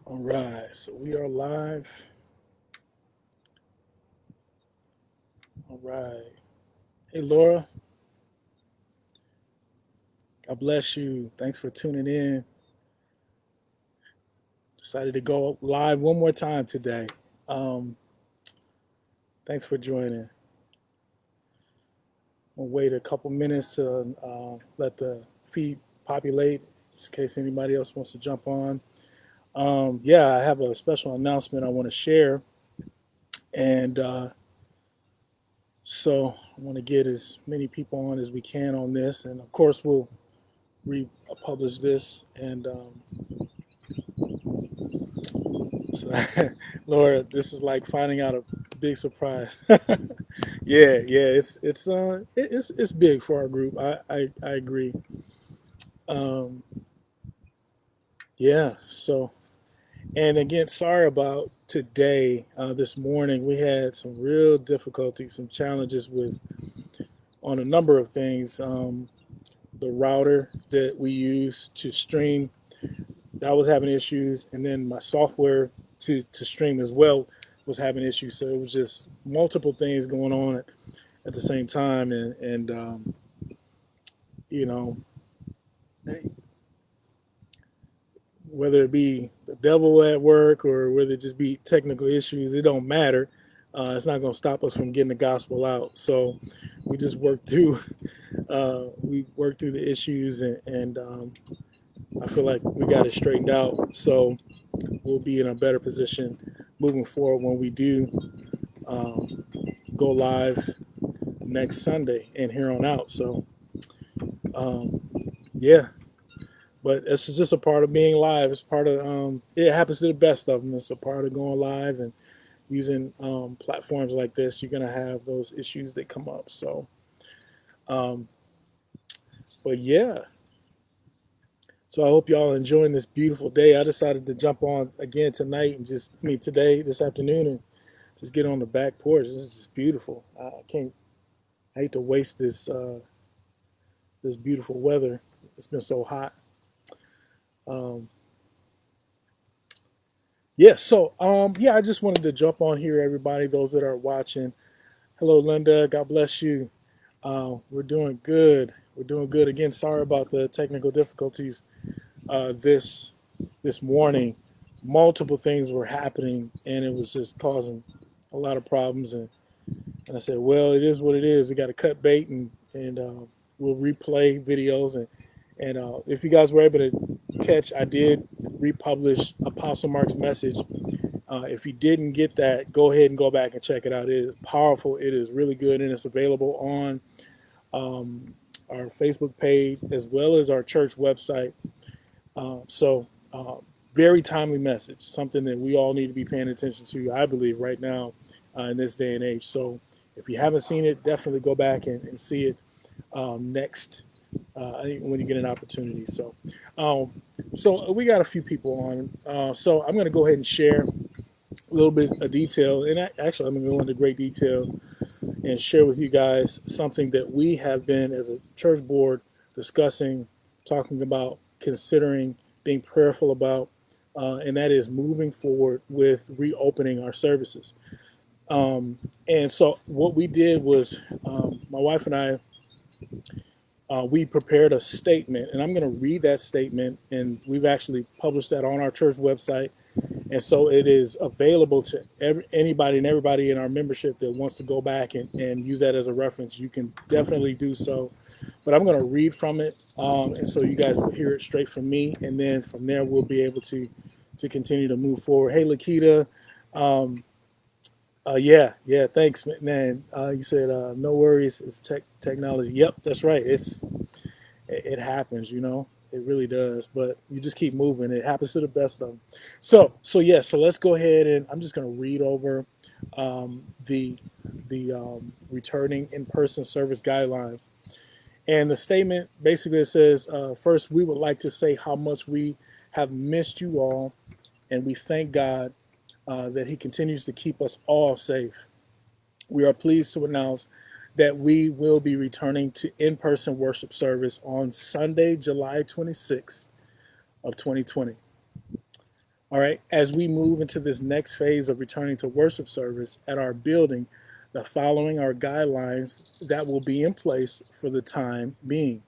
All right, so we are live. All right. Hey, Laura, God bless you. Thanks for tuning in. Decided to go live one more time today. Um, Thanks for joining. We'll wait a couple minutes to let the feed populate in case anybody else wants to jump on. Yeah, I have a special announcement I want to share. And so I want to get as many people on as we can on this. And of course, we'll republish this and so, Laura, this is like finding out a big surprise. Yeah, it's big for our group. I agree. Um, yeah. So and again, sorry about today. This morning we had some real difficulties, some challenges with on a number of things. The router that we use to stream that was having issues, and then my software to stream as well was having issues. So it was just multiple things going on at the same time, and you know, whether it be the devil at work or whether it just be technical issues, it don't matter. It's not going to stop us from getting the gospel out. So we just worked through the issues, and I feel like we got it straightened out. So we'll be in a better position moving forward when we do um, go live next Sunday and here on out. So, um, yeah, but it's just a part of being live. It's part of it happens to the best of them. It's a part of going live and using platforms like this. You're gonna have those issues that come up. So, um, but yeah. So I hope y'all are enjoying this beautiful day. I decided to jump on again tonight and today, this afternoon, and just get on the back porch. This is just beautiful. I can't. I hate to waste this beautiful weather. It's been so hot. Um, yeah. So yeah, I just wanted to jump on here, everybody. Those that are watching. Hello, Linda. God bless you. We're doing good. We're doing good. Again, sorry about the technical difficulties this morning. Multiple things were happening, and it was just causing a lot of problems. And I said, well, it is what it is. We got to cut bait and we'll replay videos. And if you guys were able to catch, I did republish Apostle Mark's message. If you didn't get that, go ahead and go back and check it out. It is powerful. It is really good, and it's available on our Facebook page as well as our church website. So, very timely message, something that we all need to be paying attention to, I believe, right now in this day and age. So, if you haven't seen it, definitely go back and see it next when you get an opportunity. So we got a few people on. So I'm going to go ahead and share a little bit of detail, and actually, I'm going to go into great detail and share with you guys something that we have been as a church board discussing, talking about, considering, being prayerful about, and that is moving forward with reopening our services. And so what we did was my wife and I we prepared a statement, and I'm going to read that statement, and we've actually published that on our church website. And so it is available to anybody and everybody in our membership that wants to go back and use that as a reference. You can definitely do so. But I'm going to read from it, and so you guys will hear it straight from me, and then from there we'll be able to continue to move forward. Hey, Lakita. Um, yeah. Thanks, man. You said no worries. It's technology. Yep, that's right. It happens. It really does. But you just keep moving. It happens to the best of them. So yeah. So let's go ahead and I'm just going to read over the returning in person service guidelines. And the statement basically it says, first, we would like to say how much we have missed you all, and we thank God that He continues to keep us all safe. We are pleased to announce that we will be returning to in-person worship service on Sunday, July 26th of 2020. All right, as we move into this next phase of returning to worship service at our building, the following are guidelines that will be in place for the time being.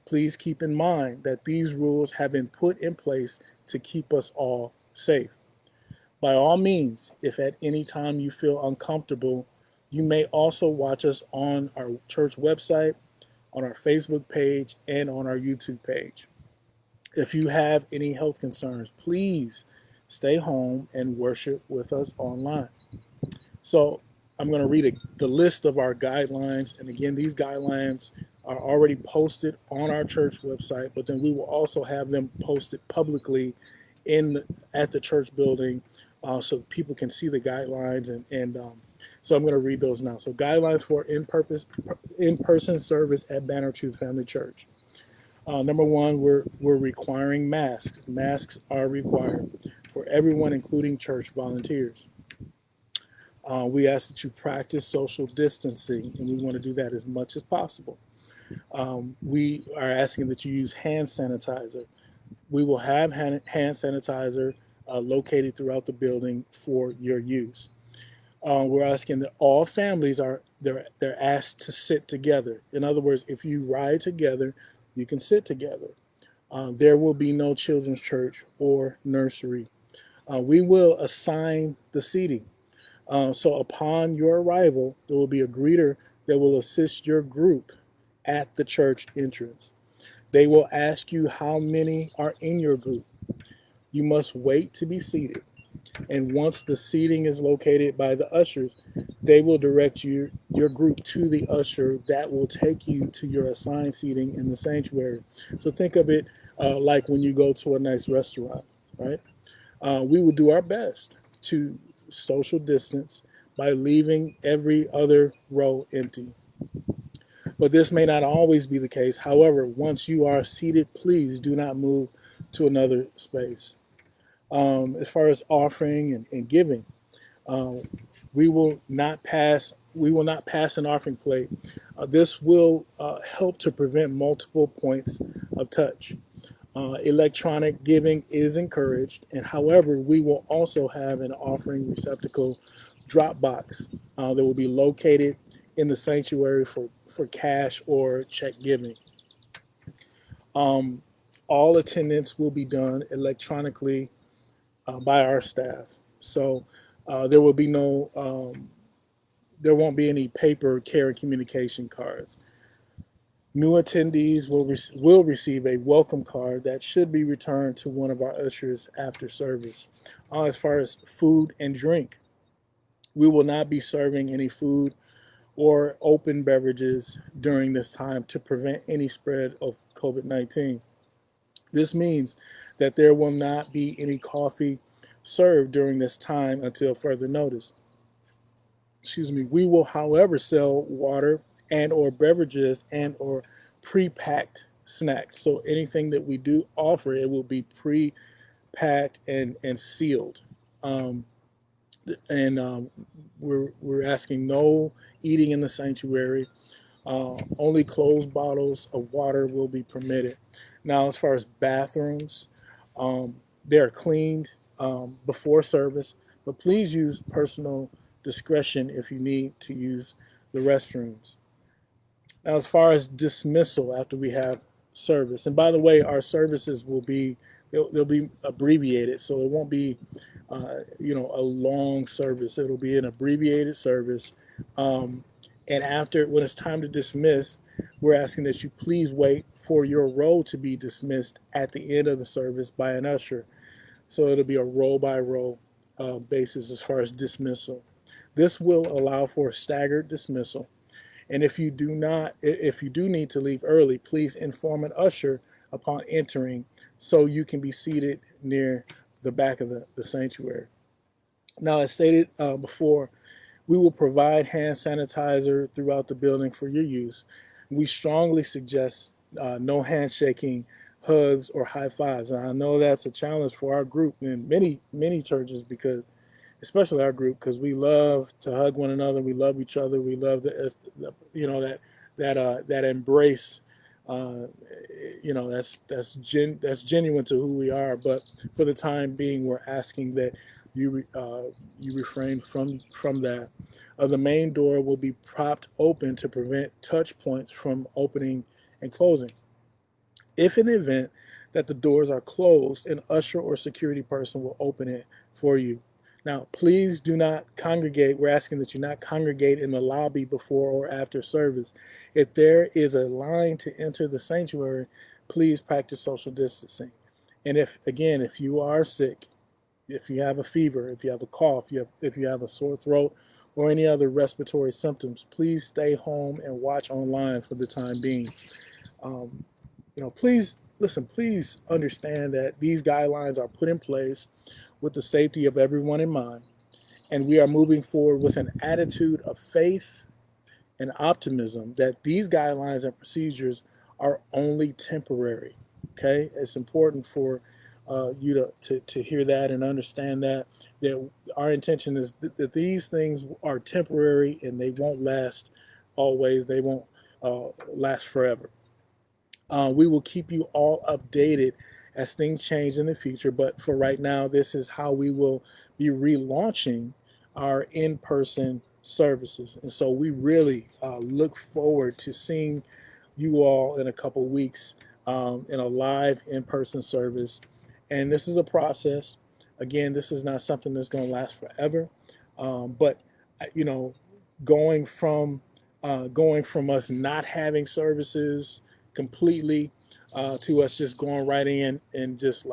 Please keep in mind that these rules have been put in place to keep us all safe. By all means, if at any time you feel uncomfortable, you may also watch us on our church website, on our Facebook page, and on our YouTube page. If you have any health concerns, please stay home and worship with us online. So I'm going to read the list of our guidelines. And again, these guidelines are already posted on our church website, but then we will also have them posted publicly at the church building so people can see the guidelines. So I'm going to read those now. So guidelines for in-person service at Banner Truth Family Church. Number one, we're requiring masks. Masks are required for everyone, including church volunteers. We ask that you practice social distancing, and we want to do that as much as possible. We are asking that you use hand sanitizer. We will have hand sanitizer located throughout the building for your use. We're asking that all families they're asked to sit together. In other words, if you ride together, you can sit together. There will be no children's church or nursery. We will assign the seating. So upon your arrival, there will be a greeter that will assist your group at the church entrance. They will ask you how many are in your group. You must wait to be seated. And once the seating is located by the ushers, they will direct your group to the usher that will take you to your assigned seating in the sanctuary. So think of it like when you go to a nice restaurant, right? We will do our best to social distance by leaving every other row empty. But this may not always be the case. However, once you are seated, please do not move to another space. As far as offering and giving, we will not pass an offering plate. This will help to prevent multiple points of touch. Electronic giving is encouraged, and however, we will also have an offering receptacle drop box that will be located in the sanctuary for cash or check giving. All attendance will be done electronically by our staff. So there won't be any paper care and communication cards. New attendees will receive a welcome card that should be returned to one of our ushers after service. As far as food and drink, we will not be serving any food or open beverages during this time to prevent any spread of COVID-19. This means that there will not be any coffee served during this time until further notice. We will, however, sell water and or beverages and or pre-packed snacks. So anything that we do offer, it will be pre-packed and sealed. We're asking no eating in the sanctuary. Only closed bottles of water will be permitted. Now, as far as bathrooms, they're cleaned before service, but please use personal discretion if you need to use the restrooms. Now, as far as dismissal after we have service, and by the way, our services they'll be abbreviated, so it won't be a long service. It'll be an abbreviated service. And when it's time to dismiss, we're asking that you please wait for your row to be dismissed at the end of the service by an usher. So it'll be a row by row basis as far as dismissal. This will allow for a staggered dismissal. And if you do need to leave early, please inform an usher upon entering so you can be seated near the back of the sanctuary. Now, as stated before, we will provide hand sanitizer throughout the building for your use. We strongly suggest no handshaking, hugs, or high fives. And I know that's a challenge for our group in many churches, because especially our group, because we love to hug one another. We love each other. We love that embrace Uh, that's genuine to who we are. But for the time being, we're asking that you refrain from that. The main door will be propped open to prevent touch points from opening and closing. If in the event that the doors are closed, an usher or security person will open it for you. Now, please do not congregate. We're asking that you not congregate in the lobby before or after service. If there is a line to enter the sanctuary, please practice social distancing. And if you are sick, if you have a fever, if you have a cough, if you have a sore throat, or any other respiratory symptoms, please stay home and watch online for the time being. Um, please listen, please understand that these guidelines are put in place with the safety of everyone in mind, and we are moving forward with an attitude of faith and optimism that these guidelines and procedures are only temporary. Okay, it's important for you to hear that and understand that our intention is that these things are temporary and they won't last always. They won't last forever. We will keep you all updated as things change in the future. But for right now, this is how we will be relaunching our in-person services. And so we really look forward to seeing you all in a couple weeks in a live in-person service. And this is a process. Again, this is not something that's going to last forever. But you know, going from going from us not having services completely to us just going right in and just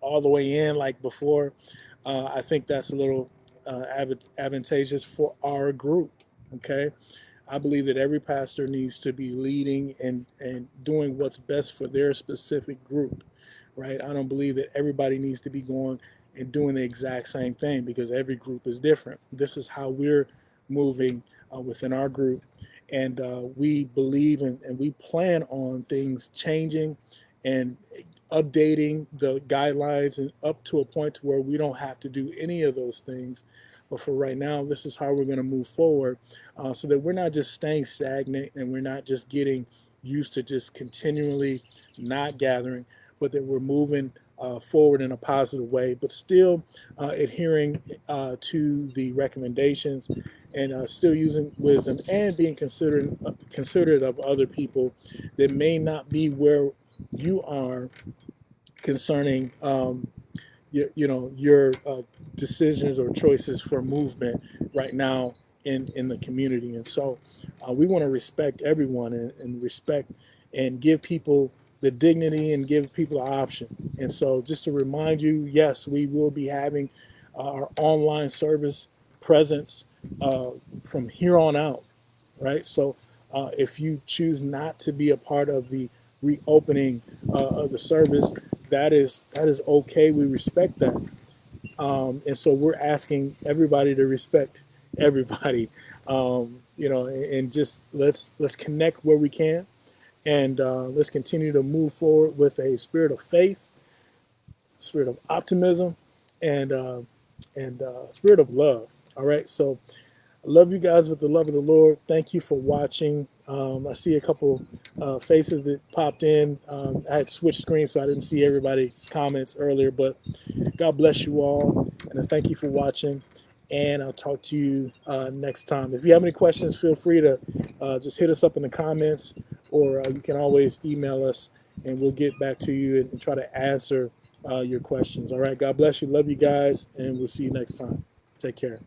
all the way in like before, I think that's a little advantageous for our group. Okay, I believe that every pastor needs to be leading and doing what's best for their specific group, right? I don't believe that everybody needs to be going and doing the exact same thing because every group is different. This is how we're moving within our group, and we believe and we plan on things changing and updating the guidelines and up to a point to where we don't have to do any of those things. But for right now, this is how we're going to move forward so that we're not just staying stagnant and we're not just getting used to just continually not gathering, but that we're moving forward in a positive way, but still adhering to the recommendations and still using wisdom and being considerate of other people that may not be where you are concerning your decisions or choices for movement right now in the community. And so we want to respect everyone and respect and give people the dignity and give people an option. And so just to remind you, yes, we will be having our online service presence from here on out, right? So if you choose not to be a part of the reopening of the service, that is okay. We respect that. And so we're asking everybody to respect everybody, and just let's connect where we can, and let's continue to move forward with a spirit of faith, spirit of optimism, and spirit of love. All right, so I love you guys with the love of the Lord. Thank you for watching. I see a couple faces that popped in. I had switched screens, so I didn't see everybody's comments earlier, but God bless you all, and I thank you for watching, and I'll talk to you next time. If you have any questions, feel free to just hit us up in the comments, or you can always email us, and we'll get back to you and try to answer your questions. All right, God bless you. Love you guys, and we'll see you next time. Take care.